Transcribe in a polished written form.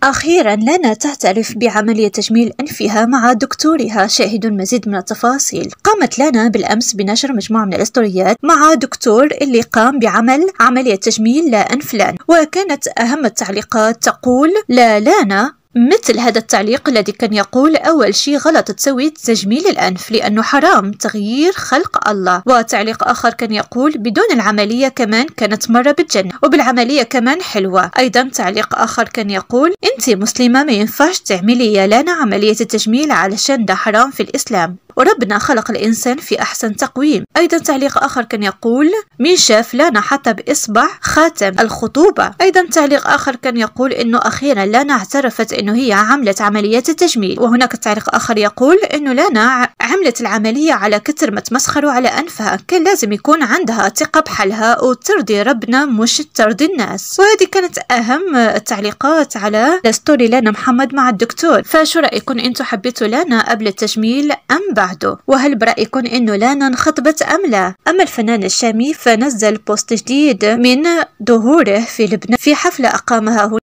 أخيرا لنا تعترف بعملية تجميل أنفها مع دكتورها. شاهدوا المزيد من التفاصيل. قامت لانا بالأمس بنشر مجموعة من الأستوريات مع دكتور اللي قام بعمل عملية تجميل لأنف لان، وكانت أهم التعليقات تقول لانا مثل هذا التعليق الذي كان يقول: أول شيء غلط تسوي تجميل الأنف لأنه حرام تغيير خلق الله. وتعليق آخر كان يقول: بدون العملية كمان كانت مرة بالجنة، وبالعملية كمان حلوة. أيضا تعليق آخر كان يقول: أنت مسلمة ما ينفعش تعملي يا لانا عملية التجميل علشان ده حرام في الإسلام، وربنا خلق الإنسان في أحسن تقويم. أيضا تعليق آخر كان يقول: مين شاف لانا حتى بإصبع خاتم الخطوبة. أيضا تعليق آخر كان يقول إنه أخيرا لانا اعترفت إنه هي عملت عمليات التجميل. وهناك تعليق آخر يقول إنه لانا عملت العملية على كتر ما تمسخروا على أنفها، كان لازم يكون عندها ثقة بحالها وترضي ربنا مش ترضي الناس. وهذه كانت أهم التعليقات على ستوري لانا محمد مع الدكتور. فشو رأيكم أنتم؟ حبيتوا لانا قبل التجميل أم بعده؟ وهل برأيكم إنه لانا انخطبت أم لا؟ أما الفنان الشامي فنزل بوست جديد من ظهوره في لبنان في حفلة أقامها هنا